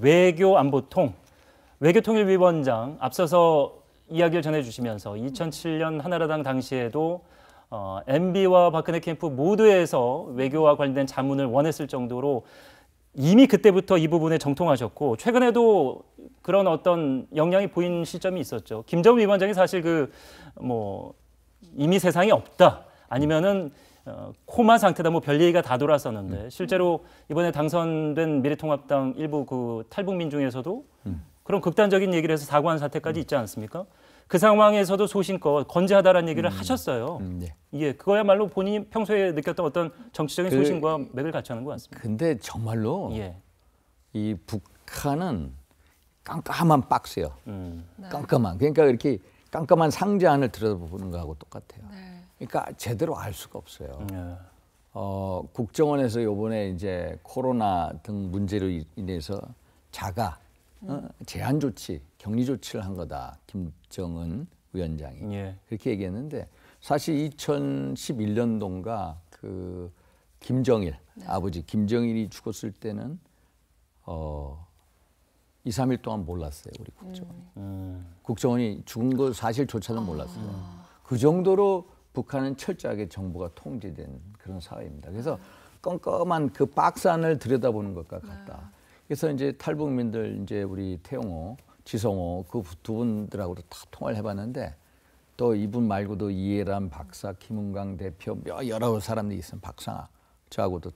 외교안보통, 외교통일위원장 앞서서 이야기를 전해주시면서 2007년 한나라당 당시에도 MB와 박근혜 캠프 모두에서 외교와 관련된 자문을 원했을 정도로 이미 그때부터 이 부분에 정통하셨고 최근에도 그런 어떤 역량이 보인 시점이 있었죠. 김정은 위원장이 사실 이미 세상에 없다 아니면은 코마 상태다 뭐 별 얘기가 다 돌았었는데 실제로 이번에 당선된 미래통합당 일부 그 탈북민 중에서도 그런 극단적인 얘기를 해서 사과한 사태까지 있지 않습니까? 그 상황에서도 소신껏 건재하다라는 얘기를 하셨어요. 네. 예, 그거야말로 본인이 평소에 느꼈던 어떤 정치적인 소신과 맥을 같이 하는 것 같습니다. 근데 정말로 예. 이 북한은 깜깜한 박스예요. 네. 깜깜한. 그러니까 이렇게 깜깜한 상자 안을 들여다보는 거하고 똑같아요. 네. 그러니까 제대로 알 수가 없어요. 예. 국정원에서 이번에 이제 코로나 등 문제로 인해서 자가 제한 조치, 격리 조치를 한 거다. 김정은 위원장이 예. 그렇게 얘기했는데 사실 2011년도인가 그 김정일 아버지 김정일이 죽었을 때는 2, 3일 동안 몰랐어요. 우리 국정원이. 국정원이 죽은 거 사실조차도 몰랐어요. 그 정도로 북한은 철저하게 정부가 통제된 그런 사회입니다. 그래서 껌껌한 그 박스 안을 들여다보는 것과 같다. 그래서 이제 탈북민들 이제 우리 태영호, 지성호 그 두 분들하고도 다 통화를 해봤는데 또 이분 말고도 이해란 박사, 김은광 대표 여러 사람들이 있어요. 박상아 저하고도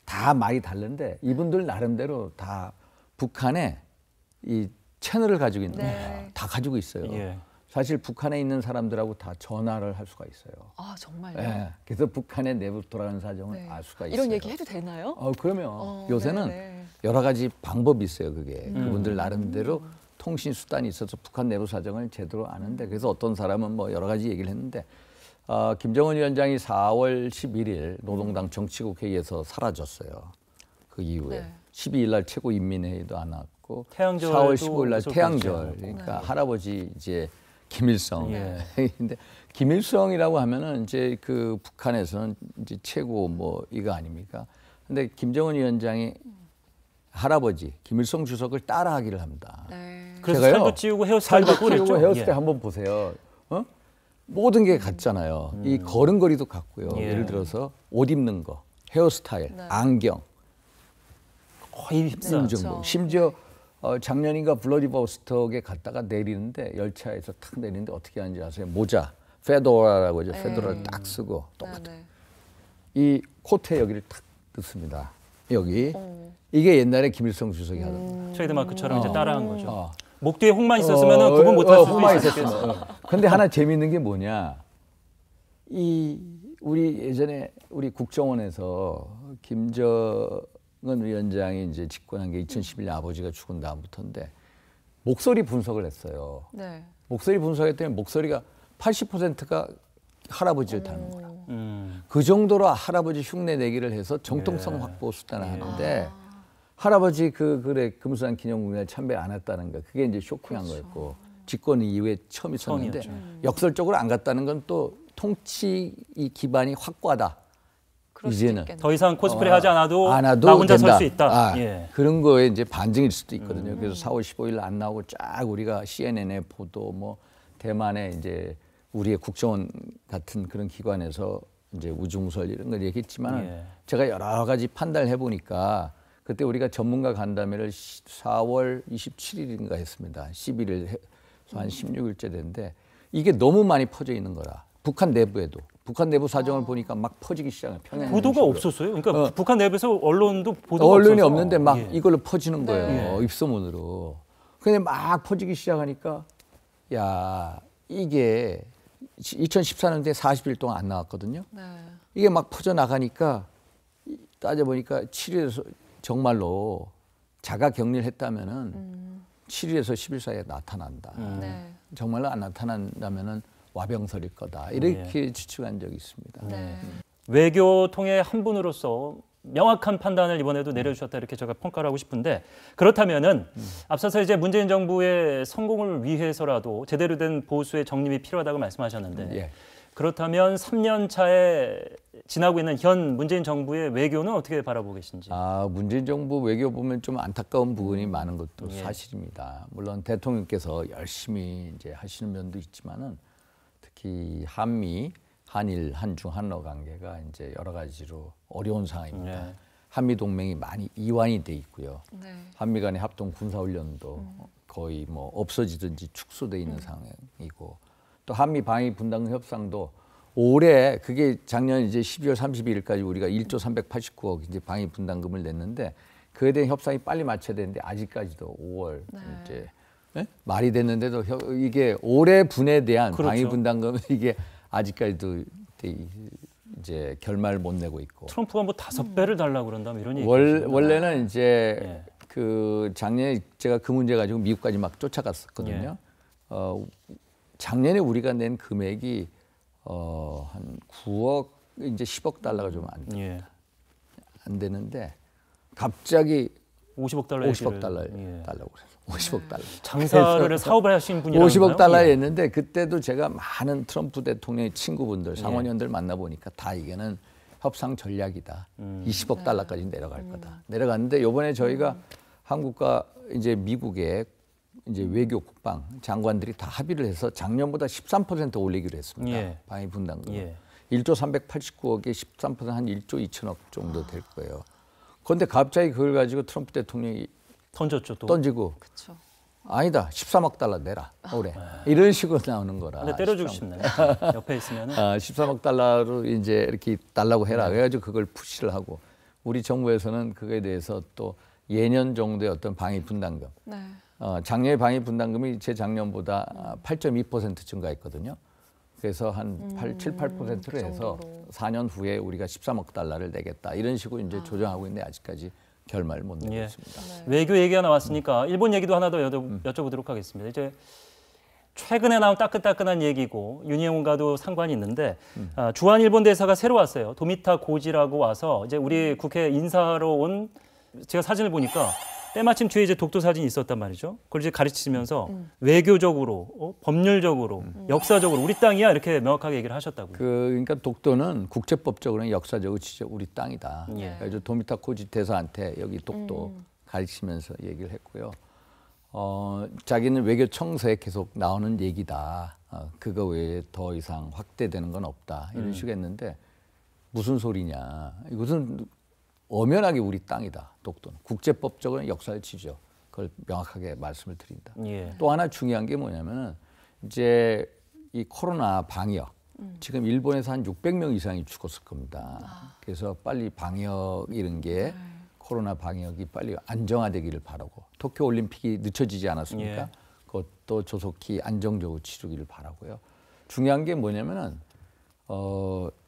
다 말이 다른데 이분들 나름대로 다 북한에 이 채널을 가지고 있는 거예요. 다 가지고 있어요. 예. 사실 북한에 있는 사람들하고 다 전화를 할 수가 있어요. 아 정말요? 네. 그래서 북한의 내부 돌아가는 사정을 알 수가 있어요. 이런 얘기 해도 되나요? 그러면 요새는 여러 가지 방법이 있어요. 그게 그분들 나름대로 통신 수단이 있어서 북한 내부 사정을 제대로 아는데 그래서 어떤 사람은 뭐 여러 가지 얘기를 했는데 김정은 위원장이 4월 11일 노동당 정치국 회의에서 사라졌어요. 그 이후에 12일 날 최고인민회의도 안 왔고 태양절도 4월 15일 날 있었겠죠. 태양절 그러니까 할아버지 이제 김일성. 예. 근데 김일성이라고 하면은 이제 그 북한에서는 이제 최고 뭐 이거 아닙니까? 근데 김정은 위원장이 할아버지 김일성 주석을 따라하기를 합니다. 그래서 제가요, 살도 찌우고 헤어스타일 살도 바꾸고 찌우고 그랬죠. 헤어스타일 한번 보세요. 모든 게 같잖아요. 이 걸음걸이도 같고요. 예. 예를 들어서 옷 입는 거, 헤어스타일, 안경 거의 흡사. 정도. 심지어 작년인가 블러디버스톡에 갔다가 내리는데 열차에서 탁 내리는데 어떻게 하는지 아세요? 모자, 페도라라고 하죠. 페도라를 딱 쓰고 똑같아요. 이 코트에 여기를 탁 넣습니다. 여기. 이게 옛날에 김일성 주석이 하던 거예요. 트레이드마크처럼 이제 따라한 거죠. 목 뒤에 홍만 있었으면 구분 못할 수도 홍만 있었겠어요. 근데 하나 재미있는 게 뭐냐? 우리 예전에 우리 국정원에서 김정은 위원장이 이제 집권한 게 2011년 아버지가 죽은 다음부터인데 목소리 분석을 했어요. 목소리 분석했더니 목소리가 80%가 할아버지를 닮은 거라. 그 정도로 할아버지 흉내 내기를 해서 정통성 확보 수단을 하는데 할아버지 그래 금수산 기념공연에 참배 안 했다는 거 그게 이제 쇼킹한 거였고 집권 이후에 처음 있었는데 역설적으로 안 갔다는 건 또 통치 이 기반이 확고하다. 이제는 더 이상 코스프레 하지 않아도 나 혼자 된다. 설 수 있다. 그런 거에 이제 반증일 수도 있거든요. 그래서 4월 15일 안 나오고 쫙 우리가 CNN에 보도 뭐 대만에 이제 우리의 국정원 같은 그런 기관에서 이제 우중설 이런 걸 얘기했지만 제가 여러 가지 판단을 해보니까 그때 우리가 전문가 간담회를 4월 27일인가 했습니다. 11일 한 16일째 됐는데 이게 너무 많이 퍼져 있는 거라. 북한 내부에도. 북한 내부 사정을 보니까 막 퍼지기 시작해요. 보도가 없었어요? 그러니까 북한 내부에서 언론도 보도가 언론이 없어서. 없는데 막 이걸로 퍼지는 거예요. 입소문으로. 근데 막 퍼지기 시작하니까 야 이게 2014년도에 40일 동안 안 나왔거든요. 이게 막 퍼져나가니까 따져보니까 7일에서 정말로 자가 격리를 했다면은 7일에서 10일 사이에 나타난다. 정말로 안 나타난다면은 와병설일 거다. 이렇게 추측한 적이 있습니다. 외교통의 한 분으로서 명확한 판단을 이번에도 내려주셨다 이렇게 제가 평가를 하고 싶은데 그렇다면은 앞서서 이제 문재인 정부의 성공을 위해서라도 제대로 된 보수의 정립이 필요하다고 말씀하셨는데 그렇다면 3년 차에 지나고 있는 현 문재인 정부의 외교는 어떻게 바라보고 계신지? 문재인 정부 외교 보면 좀 안타까운 부분이 많은 것도 예. 사실입니다. 물론 대통령께서 열심히 이제 하시는 면도 있지만은 특히 한미, 한일, 한중, 한러 관계가 이제 여러 가지로 어려운 상황입니다. 네. 한미 동맹이 많이 이완이 돼 있고요. 네. 한미 간의 합동 군사 훈련도 거의 뭐 없어지든지 축소돼 있는 상황이고 또 한미 방위 분담금 협상도 올해 그게 작년 이제 12월 31일까지 우리가 1조 389억 이제 방위 분담금을 냈는데 그에 대한 협상이 빨리 마쳐야 되는데 아직까지도 5월 네. 이제 말이 됐는데도 이게 올해 분에 대한 그렇죠. 방위 분담금은 이게 아직까지도 이제 결말을 못 내고 있고 트럼프가 뭐 5배를 달라고 그런다면 이런 얘기. 원래는 이제 예. 그 작년에 제가 그 문제 가지고 미국까지 막 쫓아갔었거든요. 작년에 우리가 낸 금액이 한 9억 이제 10억 달러가 좀 안 되는데 갑자기 50억 달러 50억 달러 예. 달라고 그래서 50억 달러. 장사를 사업을 하신 분이라고 50억 달러였는데 그때도 제가 많은 트럼프 대통령의 친구분들, 상원의원들 만나보니까 다 이게는 협상 전략이다. 20억 달러까지 내려갈 거다. 내려갔는데 이번에 저희가 한국과 이제 미국의 이제 외교 국방 장관들이 다 합의를 해서 작년보다 13% 올리기로 했습니다. 예. 방위 분담금. 예. 1조 389억에 13%한 1조 2천억 정도 될 거예요. 그런데 갑자기 그걸 가지고 트럼프 대통령이 던졌죠 또. 던지고 그렇죠. 아니다 13억 달러 내라 올해 이런 식으로 나오는 거라. 근데 때려주고 싶네. 옆에 있으면은. 13억 달러로 이제 이렇게 달라고 해라. 그래가지고 그걸 푸시를 하고 우리 정부에서는 그거에 대해서 또 예년 정도의 어떤 방위 분담금. 네. 작년에 방위 분담금이 재작년보다 8.2% 증가했거든요. 그래서 한 7, 8%로 해서 정도로. 4년 후에 우리가 13억 달러를 내겠다. 이런 식으로 이제 조정하고 있는데 아직까지 결말을 못 내고 예. 있습니다. 네. 외교 얘기가 나왔으니까 일본 얘기도 하나 더 여쭤보도록 하겠습니다. 이제 최근에 나온 따끈따끈한 얘기고 윤희영과도 상관이 있는데 주한 일본 대사가 새로 왔어요. 도미타 고지라고 와서 이제 우리 국회 인사하러 온 제가 사진을 보니까 때마침 뒤에 이제 독도 사진이 있었단 말이죠. 그걸 이제 가르치면서 외교적으로, 법률적으로, 역사적으로 우리 땅이야 이렇게 명확하게 얘기를 하셨다고요. 그러니까 독도는 국제법적으로는 역사적으로 진짜 우리 땅이다. 예. 그래서 도미타 코지 대사한테 여기 독도 가르치면서 얘기를 했고요. 자기는 외교 청서에 계속 나오는 얘기다. 그거 외에 더 이상 확대되는 건 없다. 이런 식으로 했는데 무슨 소리냐. 이것은 엄연하게 우리 땅이다. 독도는. 국제법적으로는 역사를 지죠. 그걸 명확하게 말씀을 드린다. 예. 또 하나 중요한 게 뭐냐면은 이제 이 코로나 방역 지금 일본에서 한 600명 이상이 죽었을 겁니다. 그래서 빨리 방역 이런 게 코로나 방역이 빨리 안정화되기를 바라고 도쿄 올림픽이 늦춰지지 않았습니까? 예. 그것도 조속히 안정적으로 치르기를 바라고요. 중요한 게 뭐냐면은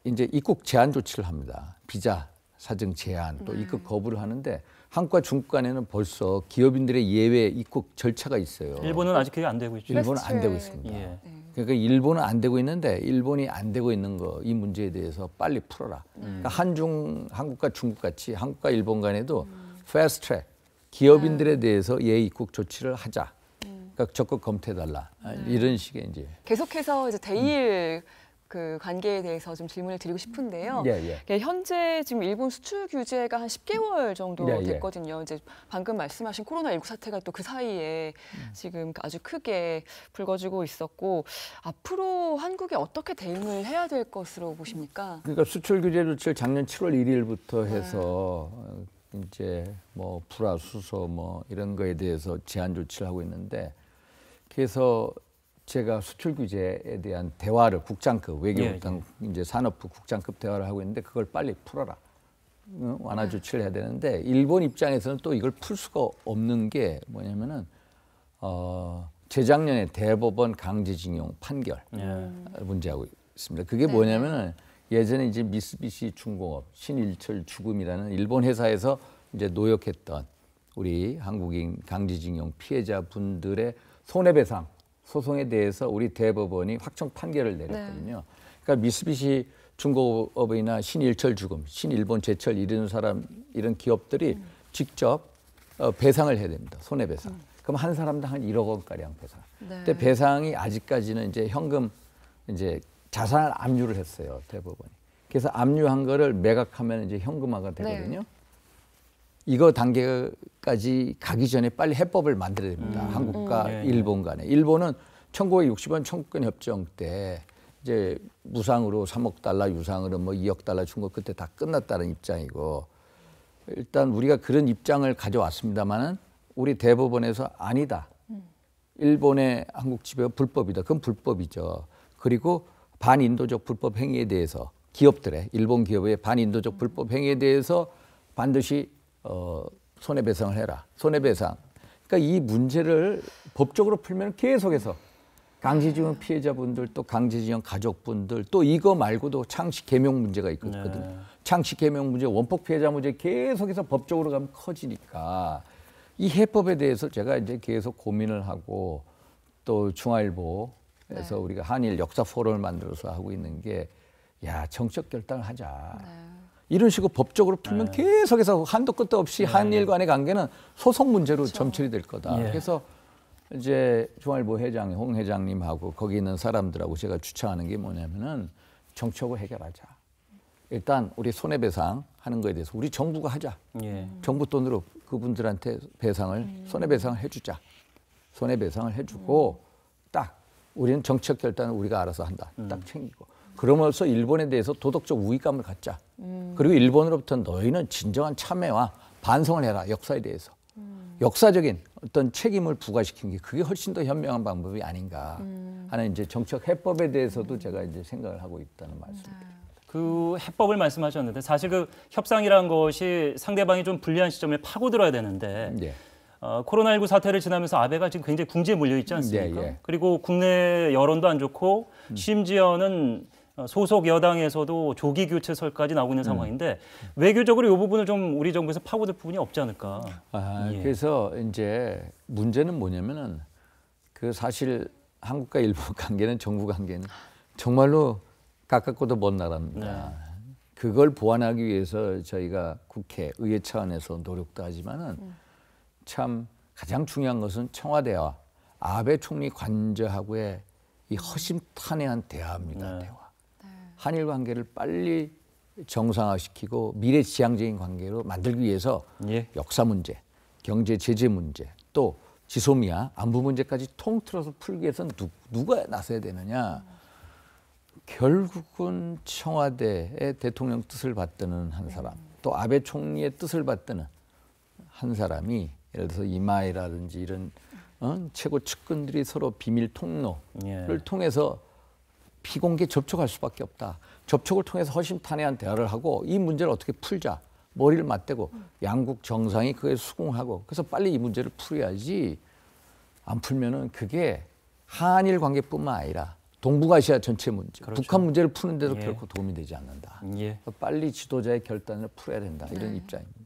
이제 입국 제한 조치를 합니다. 비자 사정 제한 또 입국 거부를 하는데 한국과 중국 간에는 벌써 기업인들의 예외 입국 절차가 있어요. 일본은 아직 그게 안 되고 있죠. 일본은 안 되고 있습니다. 예. 그러니까 일본은 안 되고 있는데 일본이 안 되고 있는 거 이 문제에 대해서 빨리 풀어라. 그러니까 한국과 중국 같이 한국과 일본 간에도 패스트 트랙 기업인들에 대해서 예외 입국 조치를 하자. 그러니까 적극 검토해달라. 이런 식의 이제. 계속해서 이제 대일 그 관계에 대해서 좀 질문을 드리고 싶은데요. 예. 현재 지금 일본 수출 규제가 한 10개월 정도 예. 됐거든요. 이제 방금 말씀하신 코로나19 사태가 또 그 사이에 지금 아주 크게 불거지고 있었고 앞으로 한국이 어떻게 대응을 해야 될 것으로 보십니까? 그러니까 수출 규제 조치를 작년 7월 1일부터 해서 이제 뭐 불화 수소 뭐 이런 거에 대해서 제한 조치를 하고 있는데 그래서 제가 수출 규제에 대한 대화를 국장급 외교부장 이제 산업부 국장급 대화를 하고 있는데 그걸 빨리 풀어라. 완화 조치를 해야 되는데 일본 입장에서는 또 이걸 풀 수가 없는 게 뭐냐면은 재작년에 대법원 강제징용 판결 문제하고 있습니다. 그게 뭐냐면은 예전에 이제 미쓰비시 중공업 신일철 죽음이라는 일본 회사에서 이제 노역했던 우리 한국인 강제징용 피해자분들의 손해배상 소송에 대해서 우리 대법원이 확정 판결을 내렸거든요. 그러니까 미쓰비시 중공업이나 신일철 죽음, 신일본 제철 이런 기업들이 직접 배상을 해야 됩니다. 손해배상. 그럼 한 사람당 한 1억 원가량 배상. 근데 배상이 아직까지는 이제 현금 이제 자산을 압류를 했어요, 대법원이. 그래서 압류한 거를 매각하면 이제 현금화가 되거든요. 네. 이거 단계까지 가기 전에 빨리 해법을 만들어야 됩니다. 한국과 네, 일본 간에. 일본은 1960년 청구권 협정 때 이제 무상으로 3억 달러, 유상으로 뭐 2억 달러 준 거 그때 다 끝났다는 입장이고, 일단 우리가 그런 입장을 가져왔습니다만은 우리 대법원에서 아니다. 일본의 한국 지배가 불법이다. 그건 불법이죠. 그리고 반인도적 불법 행위에 대해서 기업들의 일본 기업의 반인도적 불법 행위에 대해서 반드시 손해배상을 해라. 손해배상. 그러니까 이 문제를 법적으로 풀면 계속해서 강제징용 피해자분들 또 강제징용 가족분들 또 이거 말고도 창씨 개명 문제가 있거든요. 네. 창씨 개명 문제, 원폭 피해자 문제 계속해서 법적으로 가면 커지니까 이 해법에 대해서 제가 이제 계속 고민을 하고 또 중앙일보에서 우리가 한일 역사 포럼을 만들어서 하고 있는 게 야, 정책 결단을 하자. 이런 식으로 법적으로 풀면 계속해서 한도 끝도 없이 한일 간의 관계는 소송 문제로 점철이 될 거다. 그래서 이제 중앙일보 회장, 홍 회장님하고 거기 있는 사람들하고 제가 주창하는 게 뭐냐면은 정책으로 해결하자. 일단 우리 손해배상 하는 거에 대해서 우리 정부가 하자. 정부 돈으로 그분들한테 배상을 손해배상을 해주자. 손해배상을 해주고 딱 우리는 정책 결단을 우리가 알아서 한다. 딱 챙기고. 그러면서 일본에 대해서 도덕적 우위감을 갖자. 그리고 일본으로부터 너희는 진정한 참회와 반성을 해라. 역사에 대해서. 역사적인 어떤 책임을 부과시킨 게 그게 훨씬 더 현명한 방법이 아닌가 하는 이제 정책 해법에 대해서도 제가 이제 생각을 하고 있다는 말씀입니다. 그 해법을 말씀하셨는데 사실 그 협상이라는 것이 상대방이 좀 불리한 시점에 파고들어야 되는데 네. 코로나19 사태를 지나면서 아베가 지금 굉장히 궁지에 몰려 있지 않습니까? 네, 예. 그리고 국내 여론도 안 좋고 심지어는 소속 여당에서도 조기 교체설까지 나오고 있는 상황인데 외교적으로 이 부분을 좀 우리 정부에서 파고들 부분이 없지 않을까? 그래서 이제 문제는 뭐냐면은 그 사실 한국과 일본 관계는 정부 관계는 정말로 가깝고도 먼 나라입니다. 그걸 보완하기 위해서 저희가 국회, 의회 차원에서 노력도 하지만은 참 가장 중요한 것은 청와대와 아베 총리 관저하고의 이 허심탄회한 대화입니다. 대화. 한일 관계를 빨리 정상화시키고 미래지향적인 관계로 만들기 위해서 역사 문제, 경제 제재 문제, 또 지소미아 안보 문제까지 통틀어서 풀기 위해서는 누가 나서야 되느냐. 결국은 청와대의 대통령 뜻을 받드는 한 사람, 또 아베 총리의 뜻을 받드는 한 사람이 예를 들어서 이마이라든지 이런 최고 측근들이 서로 비밀 통로를 통해서 비공개 접촉할 수밖에 없다. 접촉을 통해서 허심탄회한 대화를 하고 이 문제를 어떻게 풀자. 머리를 맞대고 양국 정상이 그에 수긍하고 그래서 빨리 이 문제를 풀어야지. 안 풀면은 그게 한일 관계뿐만 아니라 동북아시아 전체 문제, 북한 문제를 푸는데도 결코 도움이 되지 않는다. 빨리 지도자의 결단을 풀어야 된다. 이런 입장입니다.